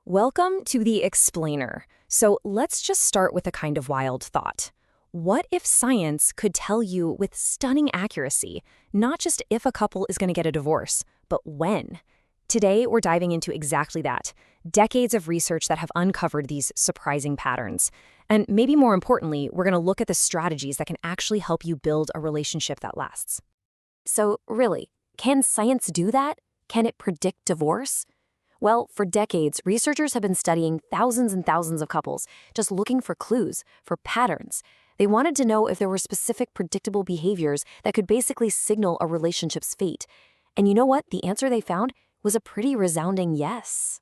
Welcome to the Explainer. So let's just start with a kind of wild thought. What if science could tell you with stunning accuracy, not just if a couple is going to get a divorce, but when? Today, we're diving into exactly that. Decades of research that have uncovered these surprising patterns. And maybe more importantly, we're going to look at the strategies that can actually help you build a relationship that lasts. So really, can science do that? Can it predict divorce? Well, for decades, researchers have been studying thousands and thousands of couples, just looking for clues, for patterns. They wanted to know if there were specific predictable behaviors that could basically signal a relationship's fate. And you know what? The answer they found was a pretty resounding yes.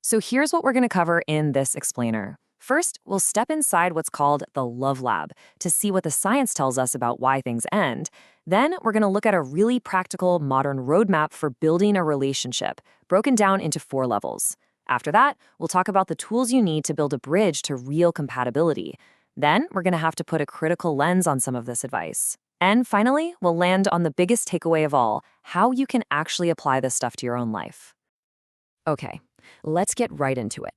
So here's what we're going to cover in this explainer. First, we'll step inside what's called the love lab to see what the science tells us about why things end. Then we're going to look at a really practical modern roadmap for building a relationship, broken down into 4 levels. After that, we'll talk about the tools you need to build a bridge to real compatibility. Then we're going to have to put a critical lens on some of this advice. And finally, we'll land on the biggest takeaway of all, how you can actually apply this stuff to your own life. Okay, let's get right into it.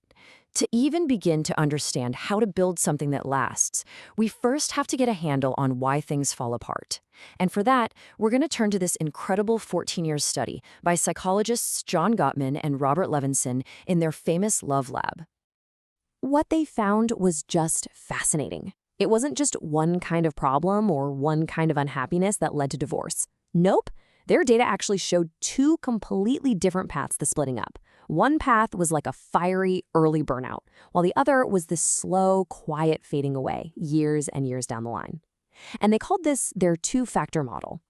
To even begin to understand how to build something that lasts, we first have to get a handle on why things fall apart. And for that, we're going to turn to this incredible 14-year study by psychologists John Gottman and Robert Levinson in their famous Love Lab. What they found was just fascinating. It wasn't just one kind of problem or one kind of unhappiness that led to divorce. Nope. Their data actually showed 2 completely different paths to splitting up. One path was like a fiery, early burnout, while the other was this slow, quiet fading away, years and years down the line. And they called this their 2-factor model.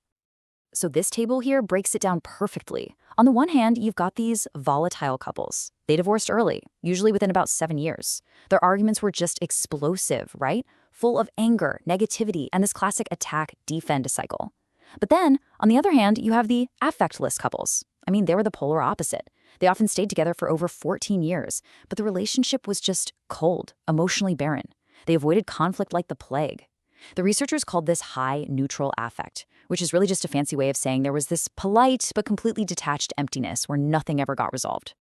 So this table here breaks it down perfectly. On the one hand, you've got these volatile couples. They divorced early, usually within about 7 years. Their arguments were just explosive, right? Full of anger, negativity, and this classic attack-defend cycle. But then, on the other hand, you have the affectless couples. I mean, they were the polar opposite. They often stayed together for over 14 years, but the relationship was just cold, emotionally barren. They avoided conflict like the plague. The researchers called this high neutral affect, which is really just a fancy way of saying there was this polite but completely detached emptiness where nothing ever got resolved.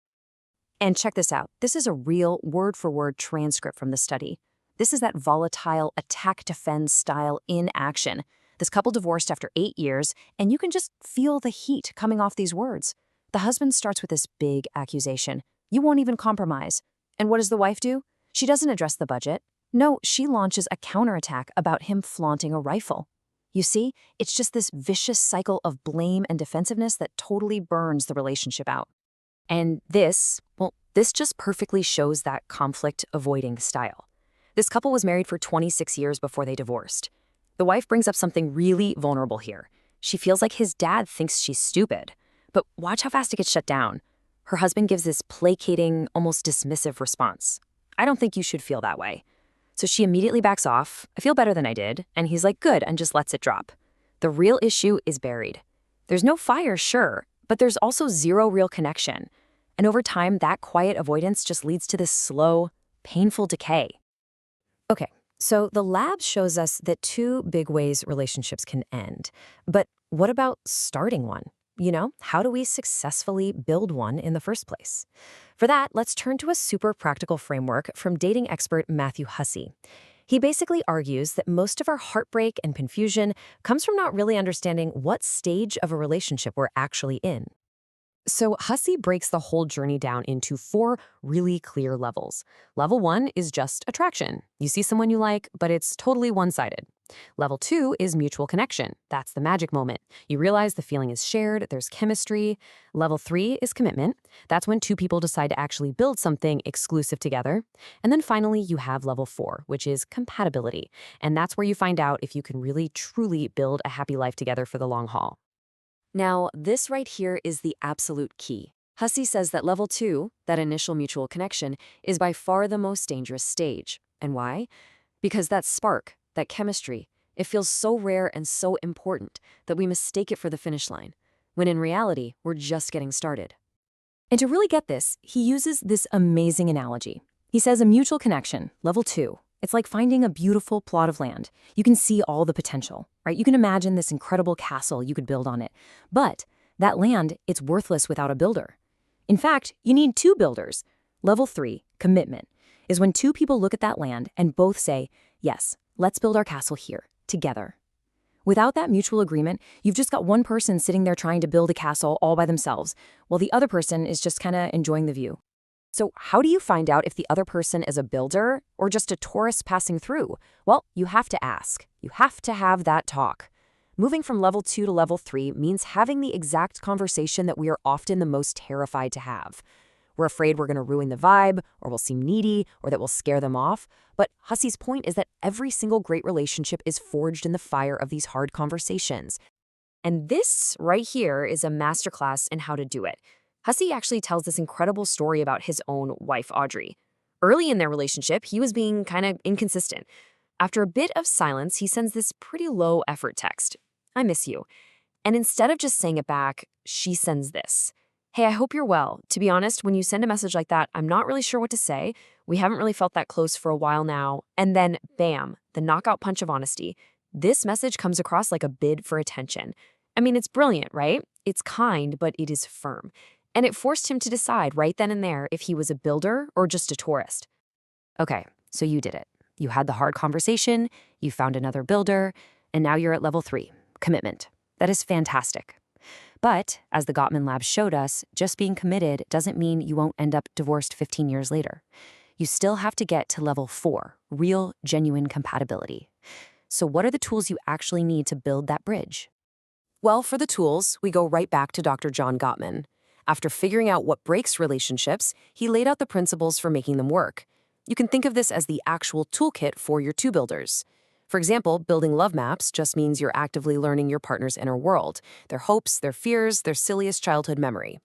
And check this out. This is a real word-for-word transcript from the study. This is that volatile attack-defend style in action. This couple divorced after 8 years, and you can just feel the heat coming off these words. The husband starts with this big accusation. You won't even compromise. And what does the wife do? She doesn't address the budget. No, she launches a counterattack about him flaunting a rifle. You see, it's just this vicious cycle of blame and defensiveness that totally burns the relationship out. And this just perfectly shows that conflict-avoiding style. This couple was married for 26 years before they divorced. The wife brings up something really vulnerable here. She feels like his dad thinks she's stupid. But watch how fast it gets shut down. Her husband gives this placating, almost dismissive response. I don't think you should feel that way. So she immediately backs off. I feel better than I did. And he's like, good, and just lets it drop. The real issue is buried. There's no fire, sure, but there's also zero real connection. And over time, that quiet avoidance just leads to this slow, painful decay. Okay, so the lab shows us that 2 big ways relationships can end. But what about starting one? You know, how do we successfully build one in the first place? For that, let's turn to a super practical framework from dating expert Matthew Hussey. He basically argues that most of our heartbreak and confusion comes from not really understanding what stage of a relationship we're actually in. So Hussey breaks the whole journey down into 4 really clear levels. Level 1 is just attraction. You see someone you like, but it's totally one-sided. Level 2 is mutual connection. That's the magic moment. You realize the feeling is shared, there's chemistry. Level 3 is commitment. That's when 2 people decide to actually build something exclusive together. And then finally, you have level 4, which is compatibility. And that's where you find out if you can really, truly build a happy life together for the long haul. Now, this right here is the absolute key. Hussey says that level 2, that initial mutual connection, is by far the most dangerous stage. And why? Because that spark, that chemistry, it feels so rare and so important that we mistake it for the finish line, when in reality, we're just getting started. And to really get this, he uses this amazing analogy. He says a mutual connection, level 2, it's like finding a beautiful plot of land. You can see all the potential, right? You can imagine this incredible castle you could build on it. But that land, it's worthless without a builder. In fact, you need 2 builders. Level 3, commitment, is when two people look at that land and both say, yes, let's build our castle here, together. Without that mutual agreement, you've just got one person sitting there trying to build a castle all by themselves, while the other person is just kind of enjoying the view. So how do you find out if the other person is a builder or just a tourist passing through? Well, you have to ask. You have to have that talk. Moving from level 2 to level 3 means having the exact conversation that we are often the most terrified to have. We're afraid we're going to ruin the vibe, or we'll seem needy, or that we'll scare them off. But Hussey's point is that every single great relationship is forged in the fire of these hard conversations. And this right here is a masterclass in how to do it. Hussey actually tells this incredible story about his own wife, Audrey. Early in their relationship, he was being kind of inconsistent. After a bit of silence, he sends this pretty low-effort text, "I miss you." And instead of just saying it back, she sends this. "Hey, I hope you're well. To be honest, when you send a message like that, I'm not really sure what to say. We haven't really felt that close for a while now." And then, bam, the knockout punch of honesty. This message comes across like a bid for attention. I mean, it's brilliant, right? It's kind, but it is firm. And it forced him to decide right then and there if he was a builder or just a tourist. Okay, so you did it. You had the hard conversation, you found another builder, and now you're at level 3, commitment. That is fantastic. But, as the Gottman Lab showed us, just being committed doesn't mean you won't end up divorced 15 years later. You still have to get to level 4, real, genuine compatibility. So what are the tools you actually need to build that bridge? Well, for the tools, we go right back to Dr. John Gottman. After figuring out what breaks relationships, he laid out the principles for making them work. You can think of this as the actual toolkit for your two builders. For example, building love maps just means you're actively learning your partner's inner world, their hopes, their fears, their silliest childhood memory.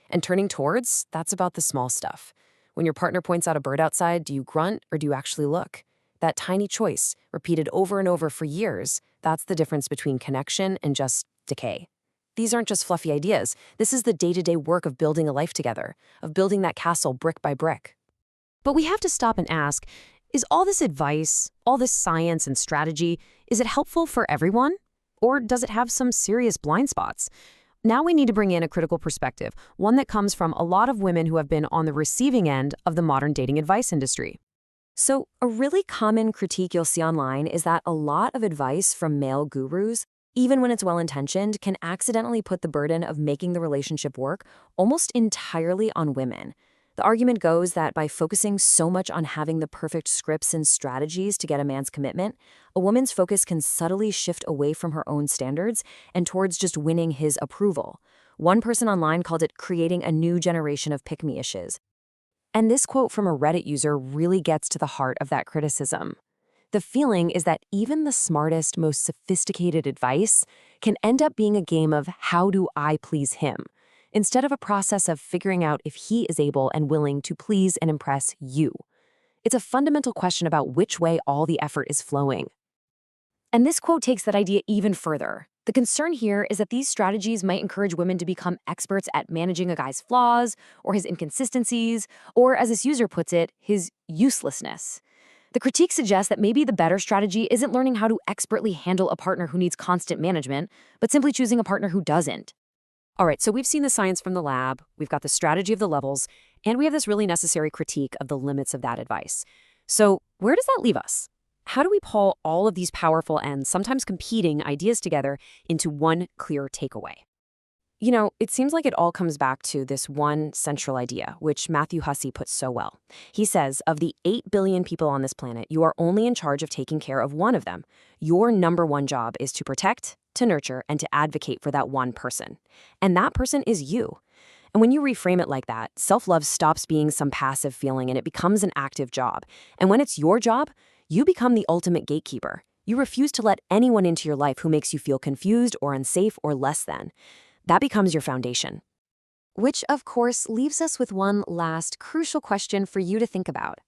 And turning towards, that's about the small stuff. When your partner points out a bird outside, do you grunt or do you actually look? That tiny choice, repeated over and over for years, that's the difference between connection and just decay. These aren't just fluffy ideas. This is the day-to-day work of building a life together, of building that castle brick by brick. But we have to stop and ask, is all this advice, all this science and strategy, is it helpful for everyone? Or does it have some serious blind spots? Now we need to bring in a critical perspective, one that comes from a lot of women who have been on the receiving end of the modern dating advice industry. So a really common critique you'll see online is that a lot of advice from male gurus, even when it's well-intentioned, can accidentally put the burden of making the relationship work almost entirely on women. The argument goes that by focusing so much on having the perfect scripts and strategies to get a man's commitment, a woman's focus can subtly shift away from her own standards and towards just winning his approval. One person online called it creating a new generation of pick-me-ishes. And this quote from a Reddit user really gets to the heart of that criticism. The feeling is that even the smartest, most sophisticated advice can end up being a game of how do I please him, instead of a process of figuring out if he is able and willing to please and impress you. It's a fundamental question about which way all the effort is flowing. And this quote takes that idea even further. The concern here is that these strategies might encourage women to become experts at managing a guy's flaws or his inconsistencies, or as this user puts it, his uselessness. The critique suggests that maybe the better strategy isn't learning how to expertly handle a partner who needs constant management, but simply choosing a partner who doesn't. All right, so we've seen the science from the lab, we've got the strategy of the levels, and we have this really necessary critique of the limits of that advice. So where does that leave us? How do we pull all of these powerful and sometimes competing ideas together into one clear takeaway? You know, it seems like it all comes back to this one central idea, which Matthew Hussey puts so well. He says, of the 8 billion people on this planet, you are only in charge of taking care of one of them. Your number one job is to protect, to nurture, and to advocate for that one person. And that person is you. And when you reframe it like that, self-love stops being some passive feeling and it becomes an active job. And when it's your job, you become the ultimate gatekeeper. You refuse to let anyone into your life who makes you feel confused or unsafe or less than. That becomes your foundation. Which, of course, leaves us with one last crucial question for you to think about.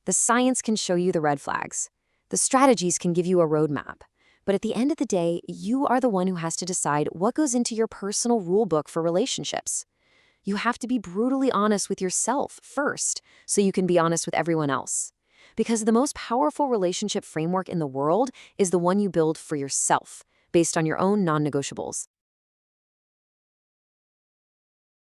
The science can show you the red flags. The strategies can give you a roadmap. But at the end of the day, you are the one who has to decide what goes into your personal rule book for relationships. You have to be brutally honest with yourself first, so you can be honest with everyone else. Because the most powerful relationship framework in the world is the one you build for yourself, based on your own non-negotiables.